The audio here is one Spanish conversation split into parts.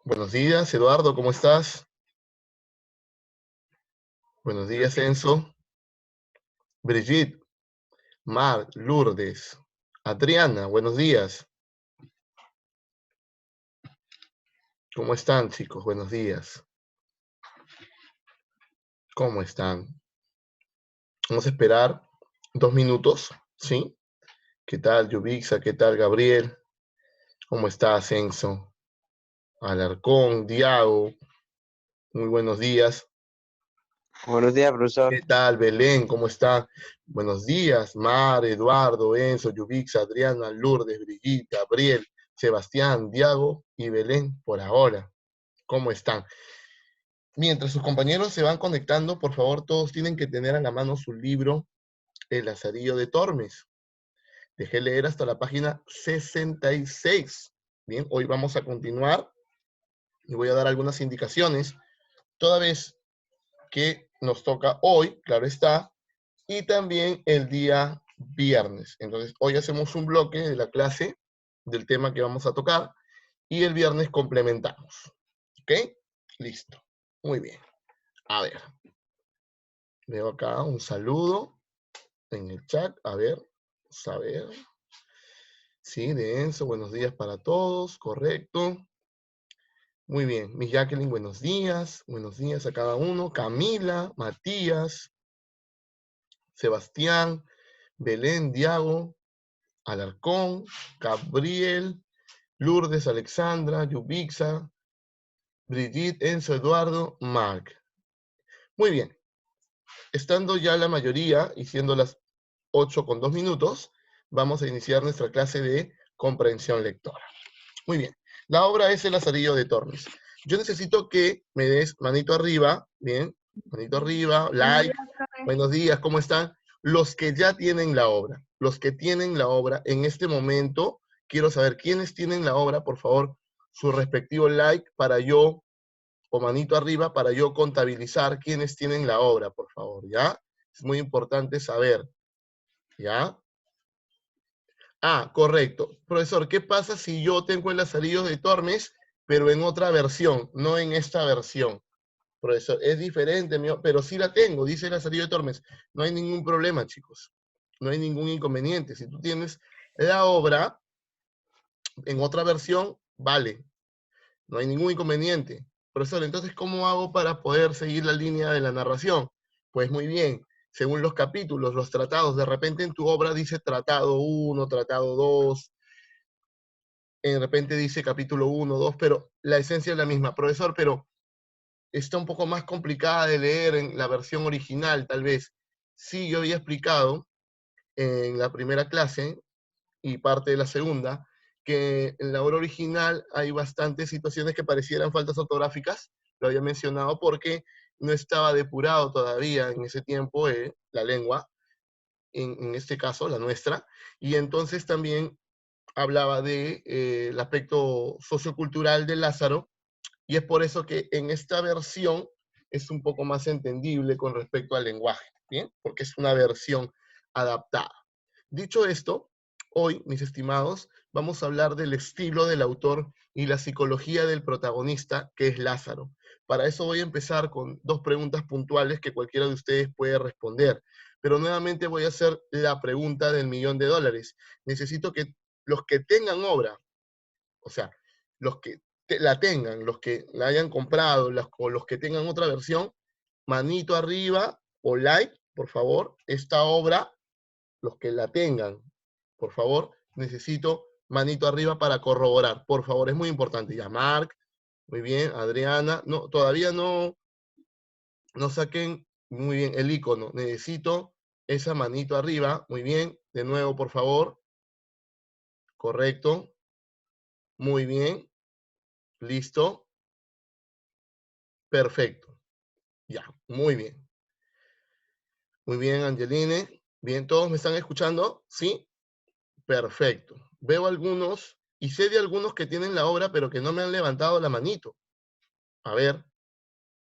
Buenos días, Eduardo, ¿cómo estás? Buenos días, Enzo. Brigitte, Mar, Lourdes, Adriana, buenos días. ¿Cómo están, chicos? Buenos días. ¿Cómo están? Vamos a esperar 2 minutos, ¿sí? ¿Qué tal, Yubixa? ¿Qué tal, Gabriel? ¿Cómo estás, Enzo? Alarcón, Diago, muy buenos días. Buenos días, ¿Qué profesor. tal, Belén? ¿Cómo está? Buenos días, Mar, Eduardo, Enzo, Yubixa, Adriana, Lourdes, Brigitte, Gabriel, Sebastián, Diago y Belén por ahora. ¿Cómo están? Mientras sus compañeros se van conectando, por favor, todos tienen que tener a la mano su libro El Lazarillo de Tormes. Dejé leer hasta la página 66. Bien, hoy vamos a continuar y voy a dar algunas indicaciones, toda vez que nos toca hoy, claro está, y también el día viernes. Entonces, hoy hacemos un bloque de la clase del tema que vamos a tocar y el viernes complementamos. ¿Ok? Listo. Muy bien. A ver. Veo acá un saludo en el chat. A ver. Vamos a ver. Sí, de Enzo. Buenos días para todos. Correcto. Muy bien. Miss Jacqueline, buenos días. Buenos días a cada uno. Camila, Matías, Sebastián, Belén, Diago, Alarcón, Gabriel, Lourdes, Alexandra, Yubixa, Brigitte, Enzo, Eduardo, Mark. Muy bien. Estando ya la mayoría y siendo las 8:02, vamos a iniciar nuestra clase de comprensión lectora. Muy bien. La obra es El Lazarillo de Tormes. Yo necesito que me des manito arriba, bien, manito arriba, like, buenos días, ¿cómo están? Los que ya tienen la obra, los que tienen la obra en este momento, quiero saber quiénes tienen la obra, por favor, su respectivo like para yo, o manito arriba, para yo contabilizar quiénes tienen la obra, por favor, ¿ya? Es muy importante saber, ¿ya? Ah, correcto. Profesor, ¿qué pasa si yo tengo el Lazarillo de Tormes, pero en otra versión, no en esta versión? Profesor, es diferente, pero sí la tengo, dice el Lazarillo de Tormes. No hay ningún problema, chicos. No hay ningún inconveniente. Si tú tienes la obra en otra versión, vale. No hay ningún inconveniente. Profesor, entonces, ¿cómo hago para poder seguir la línea de la narración? Pues muy bien, según los capítulos, los tratados, de repente en tu obra dice tratado 1, tratado 2, de repente dice capítulo 1, 2, pero la esencia es la misma. Profesor, pero está un poco más complicada de leer en la versión original, tal vez. Sí, yo había explicado en la primera clase y parte de la segunda, que en la obra original hay bastantes situaciones que parecieran faltas ortográficas, lo había mencionado porque no estaba depurado todavía en ese tiempo la lengua, en este caso la nuestra, y entonces también hablaba de, el aspecto sociocultural de Lázaro, y es por eso que en esta versión es un poco más entendible con respecto al lenguaje, ¿bien? Porque es una versión adaptada. Dicho esto, hoy, mis estimados, vamos a hablar del estilo del autor y la psicología del protagonista, que es Lázaro. Para eso voy a empezar con 2 preguntas puntuales que cualquiera de ustedes puede responder. Pero nuevamente voy a hacer la pregunta del $1.000.000. Necesito que los que tengan obra, o sea, los que la tengan, los que la hayan comprado, o los que tengan otra versión, manito arriba o like, por favor, esta obra, los que la tengan, por favor, necesito manito arriba para corroborar, por favor, es muy importante. Ya, Mark, muy bien, Adriana, no, todavía no saquen muy bien el icono, necesito esa manito arriba, muy bien, de nuevo, por favor, correcto, muy bien, listo, perfecto. Ya, muy bien. Muy bien, Angeline. Bien, ¿todos me están escuchando? ¿Sí? Perfecto. Veo algunos y sé de algunos que tienen la obra, pero que no me han levantado la manito. A ver,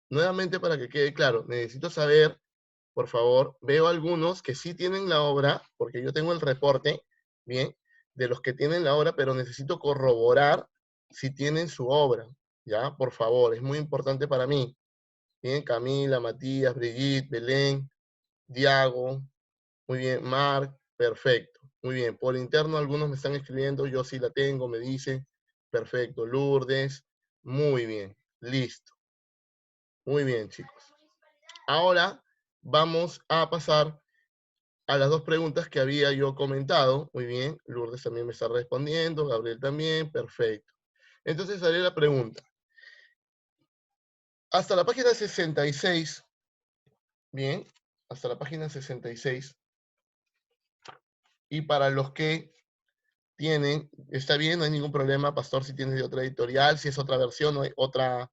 nuevamente para que quede claro, necesito saber, por favor, veo algunos que sí tienen la obra, porque yo tengo el reporte, bien, de los que tienen la obra, pero necesito corroborar si tienen su obra. ¿ya? Por favor, es muy importante para mí. Bien, Camila, Matías, Brigitte, Belén, Diago, muy bien, Marc, perfecto. Muy bien, por interno algunos me están escribiendo, yo sí la tengo, me dicen, perfecto. Lourdes, muy bien, listo. Muy bien, chicos. Ahora vamos a pasar a las dos preguntas que había yo comentado. Muy bien, Lourdes también me está respondiendo, Gabriel también, perfecto. Entonces haré la pregunta. Hasta la página 66, bien, hasta la página 66, y para los que tienen, está bien, no hay ningún problema, Pastor, si tienes de otra editorial, si es otra versión, no hay otra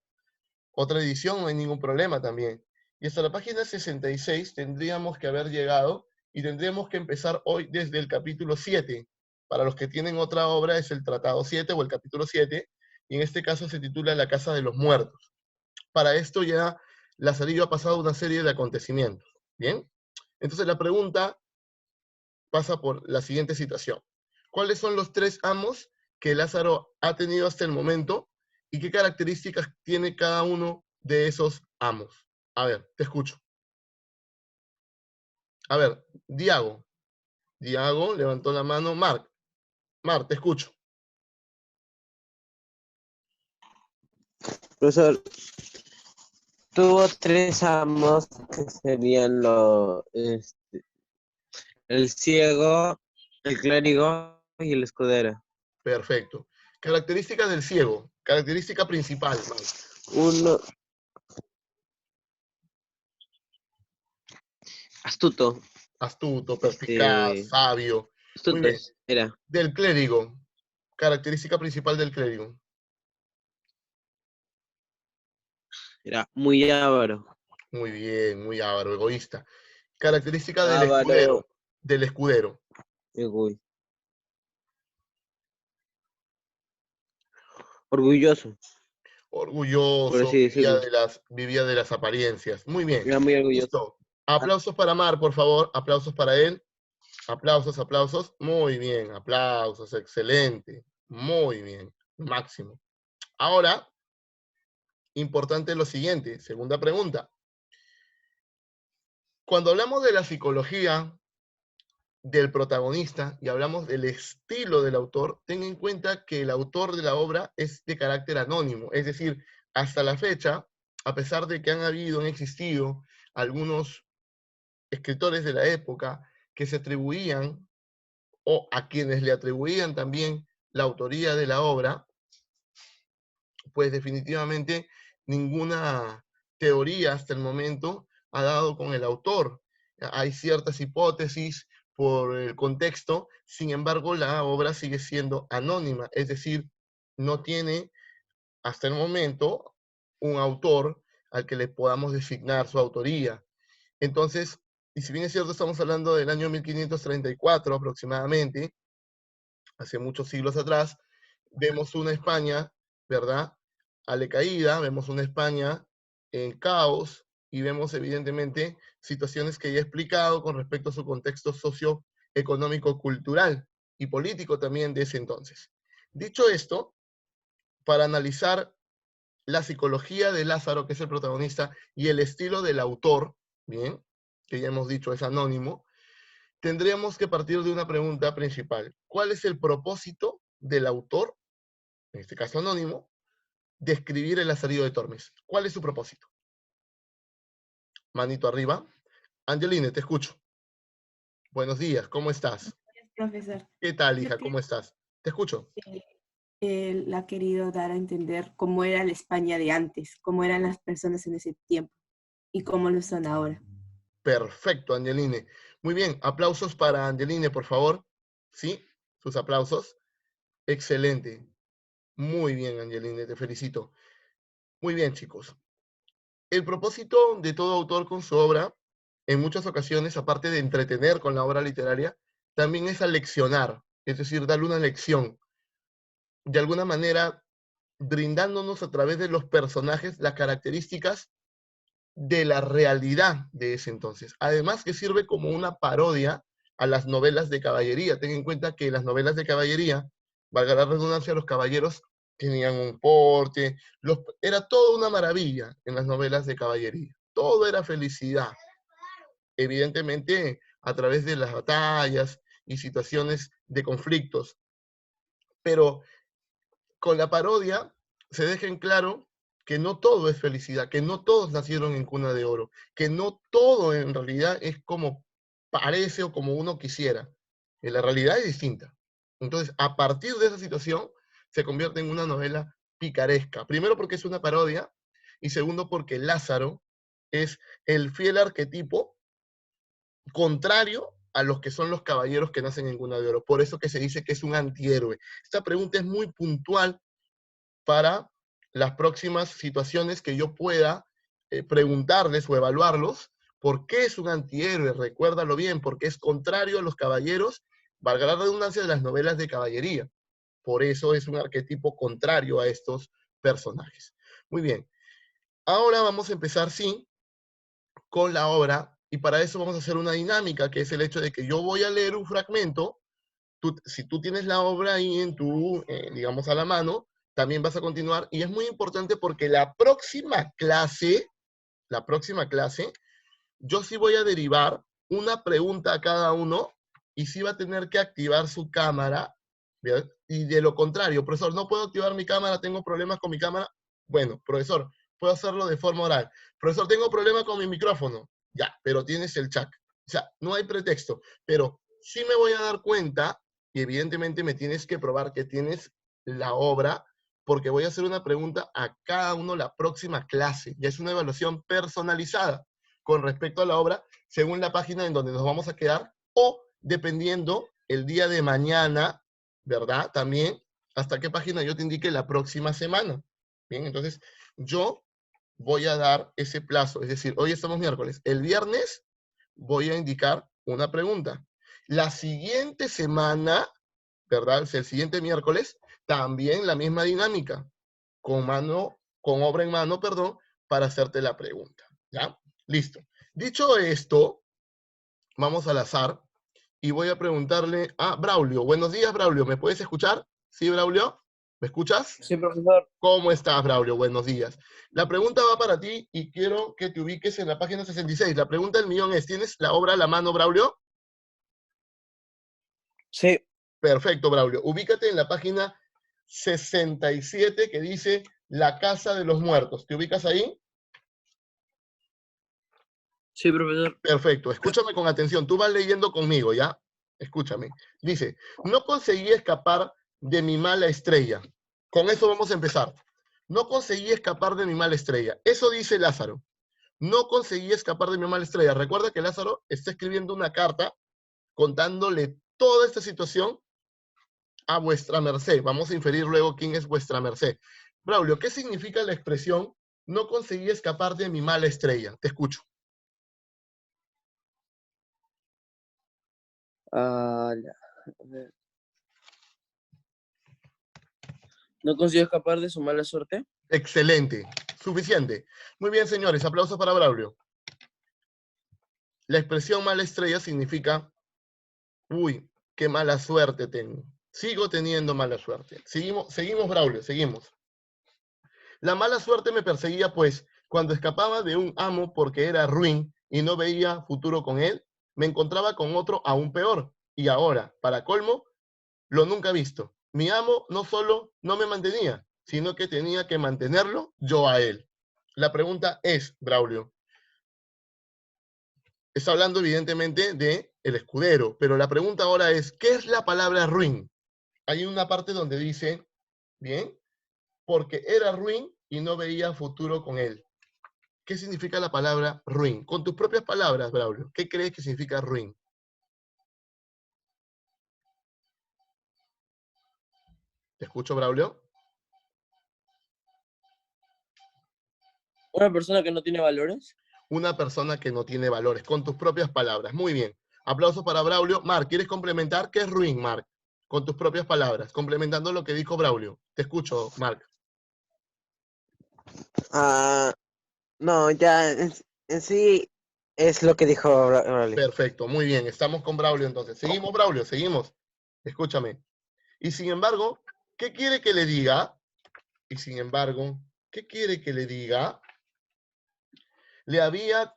edición, no hay ningún problema también. Y hasta la página 66 tendríamos que haber llegado y tendríamos que empezar hoy desde el capítulo 7. Para los que tienen otra obra es el Tratado 7 o el capítulo 7, y en este caso se titula La Casa de los Muertos. Para esto ya Lazarillo ha pasado una serie de acontecimientos. ¿Bien? Entonces la pregunta pasa por la siguiente situación. ¿Cuáles son los 3 amos que Lázaro ha tenido hasta el momento y qué características tiene cada uno de esos amos? A ver, te escucho. A ver, Diago. Diago levantó la mano. Marc. Marc, te escucho. Profesor, tuvo 3 amos que serían el ciego, el clérigo y el escudero. Perfecto. Características del ciego. Característica principal, Marc. Uno, astuto. Astuto, perspicaz, sabio. Muy Astuto bien. era. Del clérigo. Característica principal del clérigo. Era muy avaro. Muy bien, muy avaro, egoísta. Característica del Avaro, escudero. Del escudero. egoísta. Orgulloso, por Orgulloso, así decirlo. vivía de las apariencias. Muy bien. Era muy orgulloso. Listo. Aplausos para Mar, por favor. Aplausos para él. Aplausos, aplausos. Muy bien. Aplausos. Excelente. Muy bien. Máximo. Ahora, importante lo siguiente. Segunda pregunta. Cuando hablamos de la psicología del protagonista y hablamos del estilo del autor, ten en cuenta que el autor de la obra es de carácter anónimo, es decir, hasta la fecha, a pesar de que han existido algunos escritores de la época que se atribuían o a quienes le atribuían también la autoría de la obra, pues definitivamente ninguna teoría hasta el momento ha dado con el autor. Hay ciertas hipótesis por el contexto, sin embargo la obra sigue siendo anónima, es decir, no tiene hasta el momento un autor al que le podamos designar su autoría. Entonces, y si bien es cierto, estamos hablando del año 1534 aproximadamente, hace muchos siglos atrás, vemos una España, ¿verdad? Alecaída, vemos una España en caos y vemos evidentemente situaciones que ya he explicado con respecto a su contexto socioeconómico, cultural y político también de ese entonces. Dicho esto, para analizar la psicología de Lázaro, que es el protagonista, y el estilo del autor, bien, que ya hemos dicho es anónimo, tendríamos que partir de una pregunta principal. ¿Cuál es el propósito del autor, en este caso anónimo, de escribir el Lazarillo de Tormes? ¿Cuál es su propósito? Manito arriba. Angeline, te escucho. Buenos días, ¿cómo estás? Profesor. ¿Qué tal, Yo hija? ¿Cómo estás? Te escucho. Él ha querido dar a entender cómo era la España de antes, cómo eran las personas en ese tiempo y cómo lo son ahora. Perfecto, Angeline. Muy bien, aplausos para Angeline, por favor. ¿Sí? Sus aplausos. Excelente. Muy bien, Angeline, te felicito. Muy bien, chicos. El propósito de todo autor con su obra, en muchas ocasiones, aparte de entretener con la obra literaria, también es aleccionar, es decir, darle una lección, de alguna manera brindándonos a través de los personajes las características de la realidad de ese entonces. Además que sirve como una parodia a las novelas de caballería. Ten en cuenta que las novelas de caballería, valga la redundancia, los caballeros tenían un porte, era todo una maravilla en las novelas de caballería. Todo era felicidad. Evidentemente, a través de las batallas y situaciones de conflictos. Pero con la parodia se deja en claro que no todo es felicidad, que no todos nacieron en cuna de oro, que no todo en realidad es como parece o como uno quisiera. La realidad es distinta. Entonces, a partir de esa situación, se convierte en una novela picaresca. Primero porque es una parodia, y segundo porque Lázaro es el fiel arquetipo contrario a los que son los caballeros que nacen en cuna de oro. Por eso que se dice que es un antihéroe. Esta pregunta es muy puntual para las próximas situaciones que yo pueda preguntarles o evaluarlos. ¿Por qué es un antihéroe? Recuérdalo bien, porque es contrario a los caballeros, valga la redundancia, de las novelas de caballería. Por eso es un arquetipo contrario a estos personajes. Muy bien. Ahora vamos a empezar, sí, con la obra, y para eso vamos a hacer una dinámica, que es el hecho de que yo voy a leer un fragmento. Si tú tienes la obra ahí en tu, digamos, a la mano, también vas a continuar, y es muy importante porque la próxima clase, yo sí voy a derivar una pregunta a cada uno, y sí va a tener que activar su cámara, ¿bien? Y de lo contrario, profesor, no puedo activar mi cámara, tengo problemas con mi cámara. Bueno, profesor, puedo hacerlo de forma oral. Profesor, tengo problemas con mi micrófono. Ya, pero tienes el chat. O sea, no hay pretexto, pero sí me voy a dar cuenta, y evidentemente me tienes que probar que tienes la obra, porque voy a hacer una pregunta a cada uno la próxima clase. Ya es una evaluación personalizada con respecto a la obra, según la página en donde nos vamos a quedar, o dependiendo el día de mañana, ¿verdad? También, hasta qué página yo te indique la próxima semana. Bien, entonces, yo voy a dar ese plazo, es decir, hoy estamos miércoles, el viernes voy a indicar una pregunta. La siguiente semana, ¿verdad? O sea, el siguiente miércoles, también la misma dinámica, con obra en mano, perdón, para hacerte la pregunta, ¿ya? Listo. Dicho esto, vamos al azar y voy a preguntarle a Braulio. Buenos días, Braulio. ¿Me puedes escuchar? ¿Sí, Braulio? ¿Me escuchas? Sí, profesor. ¿Cómo estás, Braulio? Buenos días. La pregunta va para ti y quiero que te ubiques en la página 66. La pregunta del millón es, ¿tienes la obra a la mano, Braulio? Sí. Perfecto, Braulio. Ubícate en la página 67 que dice La Casa de los Muertos. ¿Te ubicas ahí? Sí, profesor. Perfecto. Escúchame con atención. Tú vas leyendo conmigo, ¿ya? Escúchame. Dice, no conseguí escapar de mi mala estrella. Con eso vamos a empezar. No conseguí escapar de mi mala estrella. Eso dice Lázaro. No conseguí escapar de mi mala estrella. Recuerda que Lázaro está escribiendo una carta contándole toda esta situación a vuestra merced. Vamos a inferir luego quién es vuestra merced. Braulio, ¿qué significa la expresión no conseguí escapar de mi mala estrella? Te escucho. ¿No consiguió escapar de su mala suerte? Excelente. Suficiente. Muy bien, señores. Aplausos para Braulio. La expresión mala estrella significa, uy, qué mala suerte tengo. Sigo teniendo mala suerte. Seguimos, Braulio, seguimos. La mala suerte me perseguía, pues, cuando escapaba de un amo porque era ruin y no veía futuro con él, me encontraba con otro aún peor. Y ahora, para colmo, lo nunca visto. Mi amo no solo no me mantenía, sino que tenía que mantenerlo yo a él. La pregunta es, Braulio, está hablando evidentemente de el escudero, pero la pregunta ahora es, ¿qué es la palabra ruin? Hay una parte donde dice, bien, porque era ruin y no veía futuro con él. ¿Qué significa la palabra ruin? Con tus propias palabras, Braulio, ¿qué crees que significa ruin? ¿Te escucho, Braulio? ¿Una persona que no tiene valores? Una persona que no tiene valores, con tus propias palabras. Muy bien. Aplausos para Braulio. Marc, ¿quieres complementar? ¿Qué es ruin, Marc? Con tus propias palabras, complementando lo que dijo Braulio. Te escucho, Marc. No, ya en sí es lo que dijo Braulio. Perfecto, muy bien. Estamos con Braulio entonces. Seguimos, Braulio, seguimos. Escúchame. Y sin embargo, ¿qué quiere que le diga? Y sin embargo, ¿qué quiere que le diga? Le había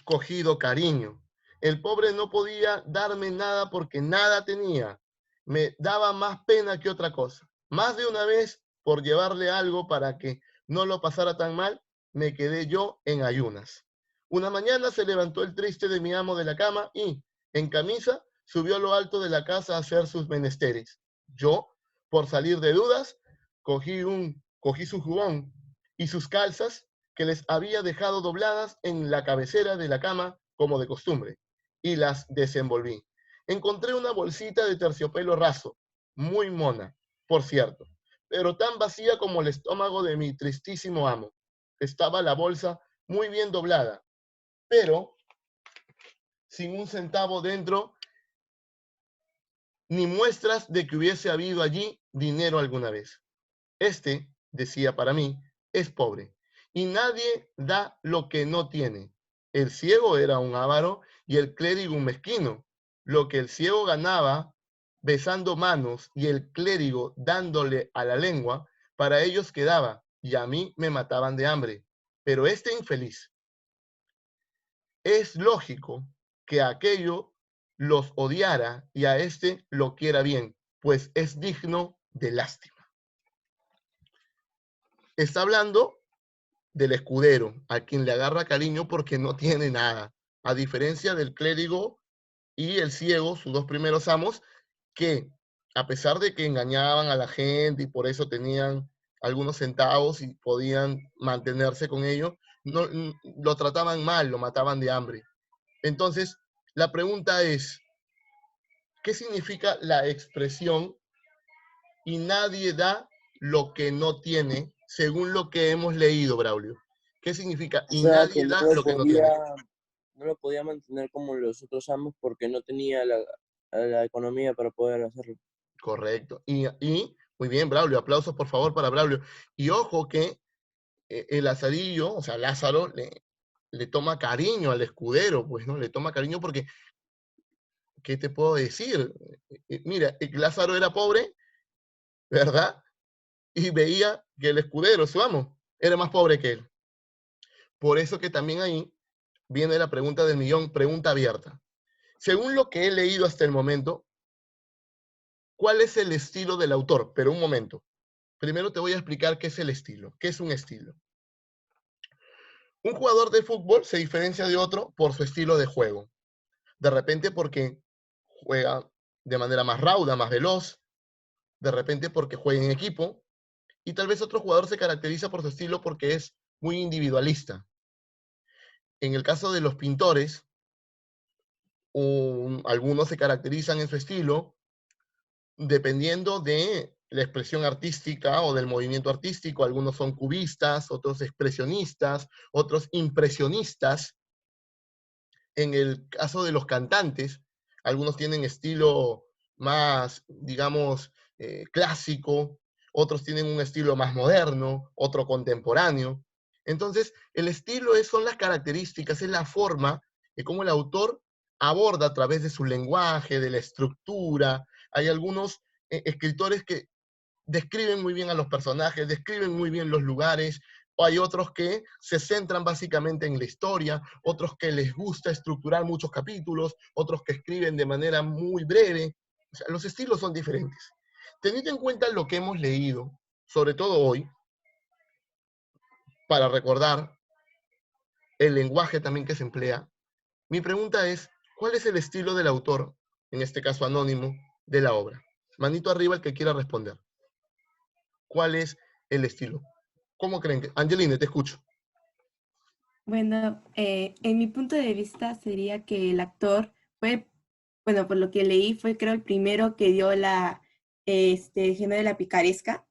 cogido cariño. El pobre no podía darme nada porque nada tenía. Me daba más pena que otra cosa. Más de una vez, por llevarle algo para que no lo pasara tan mal, me quedé yo en ayunas. Una mañana se levantó el triste de mi amo de la cama y, en camisa, subió a lo alto de la casa a hacer sus menesteres. Yo, por salir de dudas, cogí su jubón y sus calzas que les había dejado dobladas en la cabecera de la cama como de costumbre, y las desenvolví. Encontré una bolsita de terciopelo raso, muy mona, por cierto, pero tan vacía como el estómago de mi tristísimo amo. Estaba la bolsa muy bien doblada, pero sin un centavo dentro, ni muestras de que hubiese habido allí dinero alguna vez. Este, decía para mí, es pobre, y nadie da lo que no tiene. El ciego era un avaro y el clérigo un mezquino. Lo que el ciego ganaba besando manos y el clérigo dándole a la lengua, para ellos quedaba, y a mí me mataban de hambre. Pero este infeliz, es lógico que a aquello los odiara y a este lo quiera bien, pues es digno de lástima. Está hablando del escudero, a quien le agarra cariño porque no tiene nada, a diferencia del clérigo y el ciego, sus dos primeros amos, que a pesar de que engañaban a la gente y por eso tenían algunos centavos y podían mantenerse con ello, no, lo trataban mal, lo mataban de hambre. Entonces, la pregunta es, ¿qué significa la expresión y nadie da lo que no tiene, según lo que hemos leído, Braulio? ¿Qué significa? O Y sea, que nadie da lo que no tiene. no lo podía mantener como los otros amos porque no tenía la economía para poder hacerlo. Correcto. Y muy bien, Braulio, aplausos por favor para Braulio. Y ojo que el Lazarillo, o sea, Lázaro, le toma cariño al escudero, pues, ¿no? Le toma cariño porque, ¿qué te puedo decir? Mira, Lázaro era pobre, ¿verdad? Y veía que el escudero, su amo, era más pobre que él. Por eso que también ahí viene la pregunta del millón, pregunta abierta. Según lo que he leído hasta el momento, ¿cuál es el estilo del autor? Pero un momento. Primero te voy a explicar qué es el estilo. ¿Qué es un estilo? Un jugador de fútbol se diferencia de otro por su estilo de juego. De repente porque juega de manera más rauda, más veloz. De repente porque juega en equipo. Y tal vez otro jugador se caracteriza por su estilo porque es muy individualista. En el caso de los pintores, algunos se caracterizan en su estilo dependiendo de la expresión artística o del movimiento artístico. Algunos son cubistas, otros expresionistas, otros impresionistas. En el caso de los cantantes, algunos tienen estilo más, digamos, clásico, otros tienen un estilo más moderno, otro contemporáneo. Entonces, el estilo son las características, es la forma de cómo el autor aborda a través de su lenguaje, de la estructura. Hay algunos escritores que describen muy bien a los personajes, describen muy bien los lugares, o hay otros que se centran básicamente en la historia, otros que les gusta estructurar muchos capítulos, otros que escriben de manera muy breve. O sea, los estilos son diferentes. Teniendo en cuenta lo que hemos leído, sobre todo hoy, para recordar el lenguaje también que se emplea, mi pregunta es, ¿cuál es el estilo del autor, en este caso anónimo, de la obra? Manito arriba el que quiera responder. ¿Cuál es el estilo? ¿Cómo creen que? Angeline, te escucho. Bueno, en mi punto de vista sería que el actor fue, bueno, por lo que leí, fue creo el primero que dio el género de la picaresca,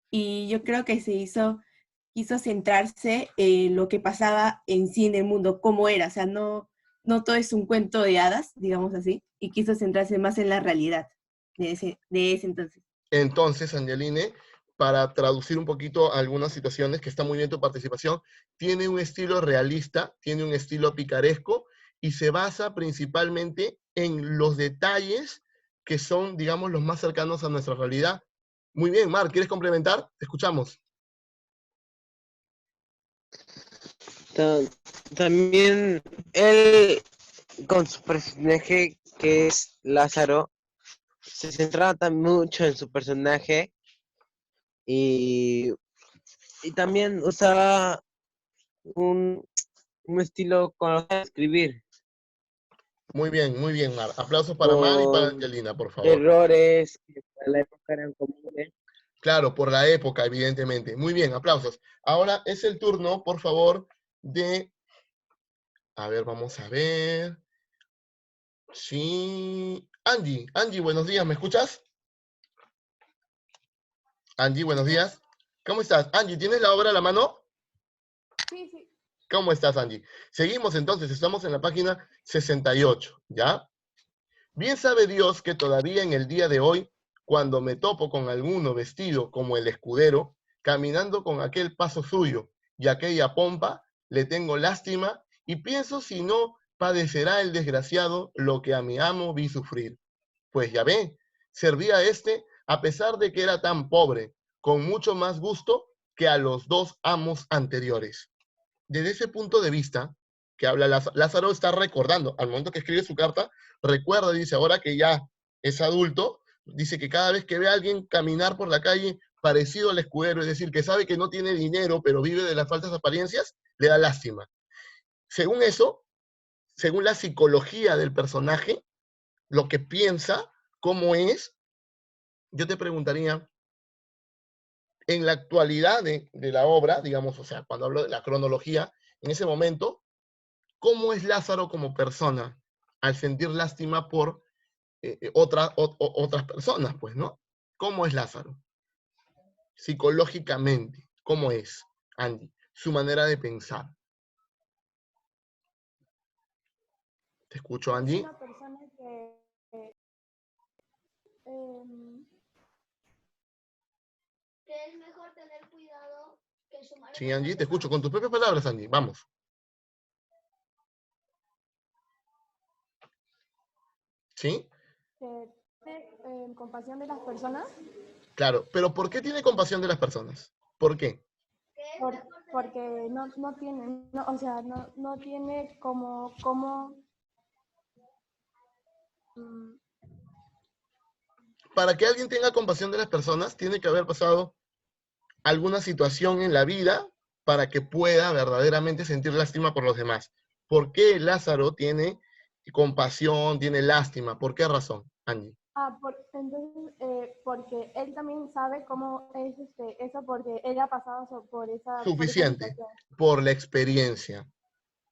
y yo creo que quiso centrarse en lo que pasaba en sí en el mundo, cómo era, o sea, no todo es un cuento de hadas, digamos así, y quiso centrarse más en la realidad de ese entonces. Entonces, Angeline, para traducir un poquito algunas situaciones, que está muy bien tu participación, tiene un estilo realista, tiene un estilo picaresco y se basa principalmente en los detalles que son, digamos, los más cercanos a nuestra realidad. Muy bien, Mar, ¿quieres complementar? Te escuchamos. También él, con su personaje que es Lázaro, se centraba mucho en su personaje y, y también usaba un estilo con escribir, Muy bien, Mar. Aplausos para Mar y para con Angelina, por favor. errores que para la época eran comunes. Claro, por la época, evidentemente. Muy bien, aplausos. Ahora es el turno, por favor, de... A ver, vamos a ver. Sí. Angie, buenos días, ¿me escuchas? Angie, buenos días. ¿Cómo estás? Angie, ¿tienes la obra a la mano? Sí, sí. ¿Cómo estás, Angie? Seguimos entonces, estamos en la página 68, ¿ya? Bien sabe Dios que todavía en el día de hoy, cuando me topo con alguno vestido como el escudero, caminando con aquel paso suyo y aquella pompa, le tengo lástima y pienso si no padecerá el desgraciado lo que a mi amo vi sufrir. Pues ya ve, servía a este a pesar de que era tan pobre, con mucho más gusto que a los dos amos anteriores. Desde ese punto de vista que habla Lázaro, está recordando, al momento que escribe su carta, recuerda, dice, ahora que ya es adulto, dice que cada vez que ve a alguien caminar por la calle parecido al escudero, es decir, que sabe que no tiene dinero, pero vive de las falsas apariencias, le da lástima. Según eso, según la psicología del personaje, lo que piensa, cómo es, yo te preguntaría, en la actualidad de la obra, digamos, o sea, cuando hablo de la cronología, en ese momento, ¿cómo es Lázaro como persona al sentir lástima por otras personas, pues, ¿no? ¿Cómo es Lázaro? Psicológicamente, ¿cómo es, Andy? Su manera de pensar. ¿Te escucho, Es Andy? una persona que em, que es mejor tener cuidado que sumar Sí, Andy, te escucho con tus propias palabras, Andy. Vamos. ¿Sí? que tiene compasión de las personas Claro, pero ¿por qué tiene compasión de las personas? ¿Por qué? porque no tiene, no, o sea, no tiene como mm, Para que alguien tenga compasión de las personas, tiene que haber pasado alguna situación en la vida para que pueda verdaderamente sentir lástima por los demás. ¿Por qué Lázaro tiene compasión, tiene lástima? ¿Por qué razón, Angie? entonces, porque él también sabe cómo es eso, porque él ha pasado por esa Suficiente, situación. por la experiencia.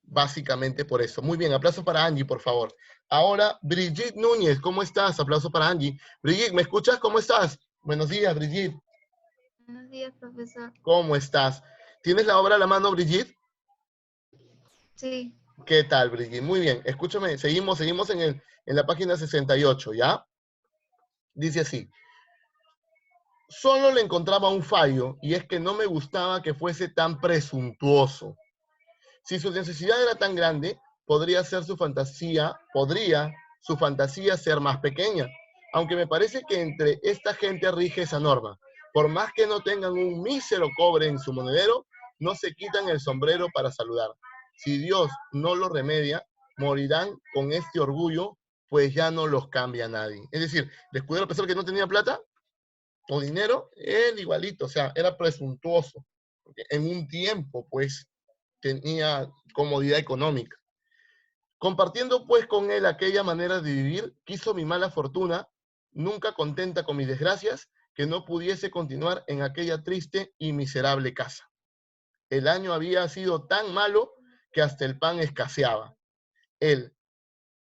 Básicamente por eso. Muy bien, aplauso para Angie, por favor. Ahora, Brigitte Núñez, ¿cómo estás? Aplauso para Angie. Brigitte, ¿me escuchas? ¿Cómo estás? Buenos días, Brigitte. Buenos días, profesor. ¿Cómo estás? ¿Tienes la obra a la mano, Brigitte? Sí, ¿Qué tal, Brigitte? Muy bien, escúchame, seguimos en la página 68, ¿ya? Dice así, solo le encontraba un fallo y es que no me gustaba que fuese tan presuntuoso. Si su necesidad era tan grande, podría su fantasía ser más pequeña, aunque me parece que entre esta gente rige esa norma. Por más que no tengan un mísero cobre en su monedero, no se quitan el sombrero para saludar. Si Dios no lo remedia, morirán con este orgullo, pues ya no los cambia nadie. Es decir, el escudero, a pesar que no tenía plata o dinero, él igualito, o sea, era presuntuoso. Porque en un tiempo, pues, tenía comodidad económica. Compartiendo pues con él aquella manera de vivir, quiso mi mala fortuna, nunca contenta con mis desgracias, que no pudiese continuar en aquella triste y miserable casa. El año había sido tan malo que hasta el pan escaseaba. El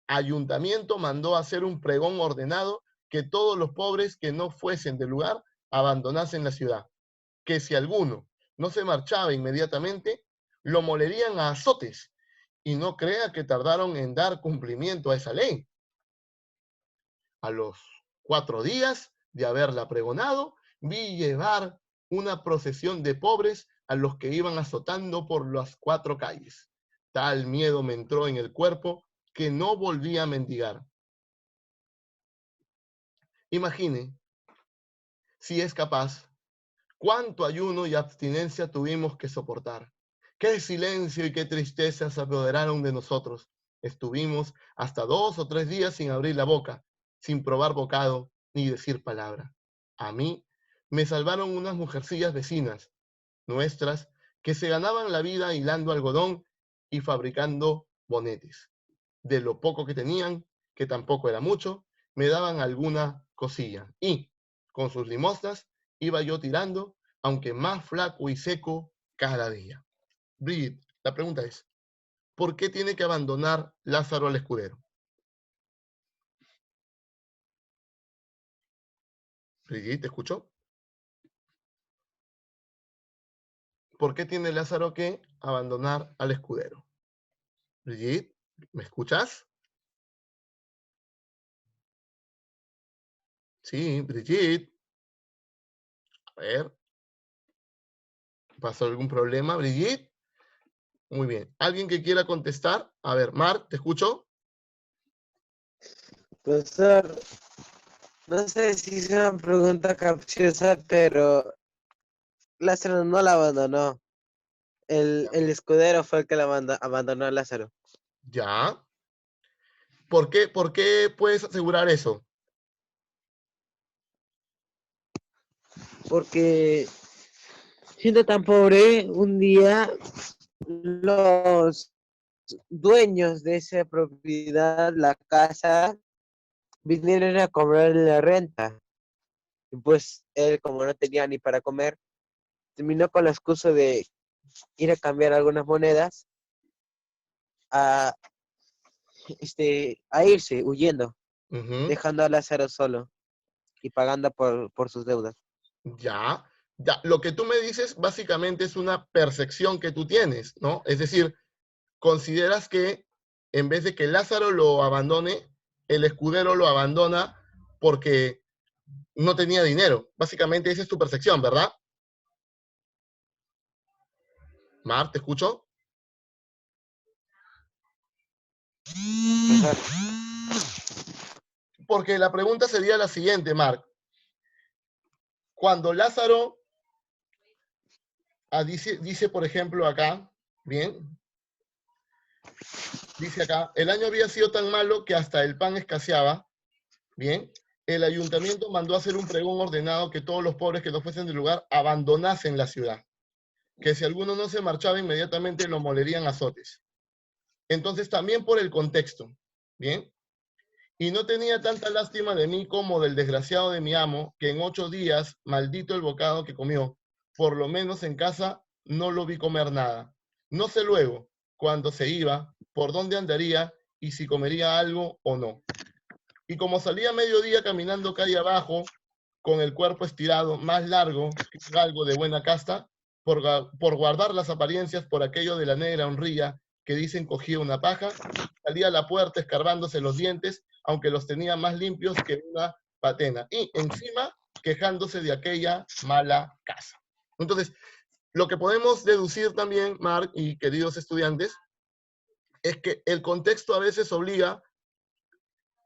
ayuntamiento mandó hacer un pregón ordenado que todos los pobres que no fuesen del lugar abandonasen la ciudad, que si alguno no se marchaba inmediatamente, lo molerían a azotes, y no crea que tardaron en dar cumplimiento a esa ley. A los 4 días de haberla pregonado, vi llevar una procesión de pobres a los que iban azotando por las 4 calles. Tal miedo me entró en el cuerpo que no volví a mendigar. Imagine, si es capaz, cuánto ayuno y abstinencia tuvimos que soportar. Qué silencio y qué tristeza se apoderaron de nosotros. Estuvimos hasta 2 o 3 días sin abrir la boca, sin probar bocado ni decir palabra. A mí me salvaron unas mujercillas vecinas nuestras que se ganaban la vida hilando algodón y fabricando bonetes. De lo poco que tenían, que tampoco era mucho, me daban alguna cosilla. Y con sus limosnas iba yo tirando, aunque más flaco y seco cada día. Brigitte, la pregunta es, ¿por qué tiene que abandonar Lázaro al escudero? Brigitte, ¿te escuchó? ¿Por qué tiene Lázaro que abandonar al escudero? Brigitte, ¿me escuchas? Sí, Brigitte. A ver, ¿pasó algún problema, Brigitte? Muy bien. ¿Alguien que quiera contestar? A ver, Mar, ¿te escucho? Profesor, no sé si es una pregunta capciosa, pero Lázaro no la abandonó. El escudero fue el que abandonó a Lázaro. Ya. ¿Por qué puedes asegurar eso? Porque siendo tan pobre, un día los dueños de esa propiedad, la casa, vinieron a cobrarle la renta. Y pues él, como no tenía ni para comer, terminó con la excusa de ir a cambiar algunas monedas a, a irse, huyendo, Ujú. dejando a Lázaro solo y pagando por sus deudas. Ya. Ya. Lo que tú me dices básicamente es una percepción que tú tienes, ¿no? Es decir, consideras que en vez de que Lázaro lo abandone, el escudero lo abandona porque no tenía dinero. Básicamente esa es tu percepción, ¿verdad? Mar, ¿te escucho? Ajá. Porque la pregunta sería la siguiente, Marc. Cuando Lázaro dice, por ejemplo, acá, bien, dice acá, el año había sido tan malo que hasta el pan escaseaba, bien, el ayuntamiento mandó a hacer un pregón ordenado que todos los pobres que no fuesen del lugar abandonasen la ciudad, que si alguno no se marchaba inmediatamente lo molerían a azotes. Entonces también por el contexto, bien, y no tenía tanta lástima de mí como del desgraciado de mi amo, que en 8 días, maldito el bocado que comió, por lo menos en casa no lo vi comer nada. No sé luego, cuando se iba, por dónde andaría y si comería algo o no. Y como salía a mediodía caminando calle abajo, con el cuerpo estirado, más largo que un galgo de buena casta, por guardar las apariencias por aquello de la negra honrilla que dicen cogía una paja, salía a la puerta escarbándose los dientes, aunque los tenía más limpios que una patena, y encima quejándose de aquella mala casa. Entonces, lo que podemos deducir también, Marc y queridos estudiantes, es que el contexto a veces obliga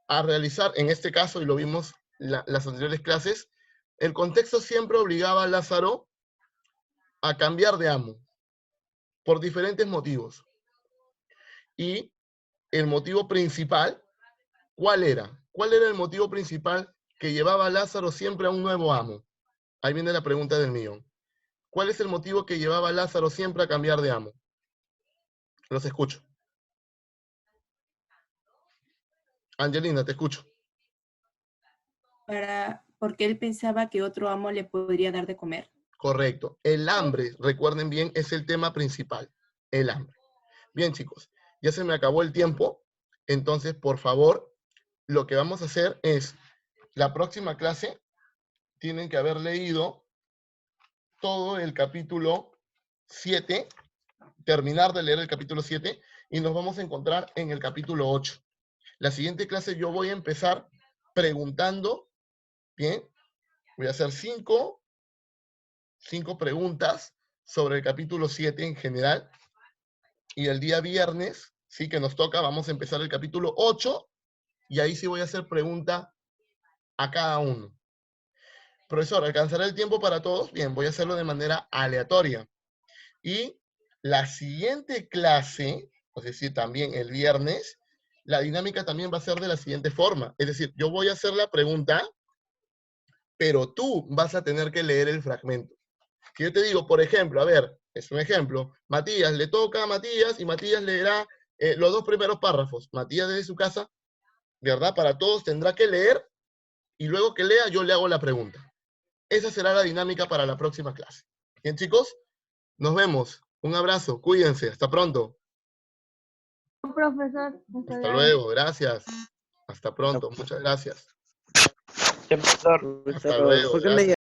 a realizar, en este caso, y lo vimos las anteriores clases, el contexto siempre obligaba a Lázaro a cambiar de amo por diferentes motivos. Y el motivo principal, ¿cuál era? ¿Cuál era el motivo principal que llevaba a Lázaro siempre a un nuevo amo? Ahí viene la pregunta del millón. ¿Cuál es el motivo que llevaba a Lázaro siempre a cambiar de amo? Los escucho. Angelina, te escucho. Porque él pensaba que otro amo le podría dar de comer. Correcto. El hambre, recuerden bien, es el tema principal. El hambre. Bien, chicos, ya se me acabó el tiempo. Entonces, por favor, lo que vamos a hacer es, la próxima clase, tienen que haber leído todo el capítulo 7, terminar de leer el capítulo 7, y nos vamos a encontrar en el capítulo 8. La siguiente clase yo voy a empezar preguntando, bien, voy a hacer cinco preguntas sobre el capítulo 7 en general, y el día viernes, sí que nos toca, vamos a empezar el capítulo 8, y ahí sí voy a hacer pregunta a cada uno. Profesor, ¿alcanzará el tiempo para todos? Bien, voy a hacerlo de manera aleatoria. Y la siguiente clase, es decir, también el viernes, la dinámica también va a ser de la siguiente forma. Es decir, yo voy a hacer la pregunta, pero tú vas a tener que leer el fragmento. Si yo te digo, por ejemplo, a ver, es un ejemplo, Matías, le toca a Matías y Matías leerá los 2 primeros párrafos. Matías desde su casa, ¿verdad? Para todos tendrá que leer y luego que lea yo le hago la pregunta. Esa será la dinámica para la próxima clase. Bien, chicos, nos vemos. Un abrazo, cuídense, hasta pronto. Profesor, Hasta luego, gracias. Hasta pronto, muchas gracias. Sí, profesor. Hasta luego, ¿Por qué no gracias.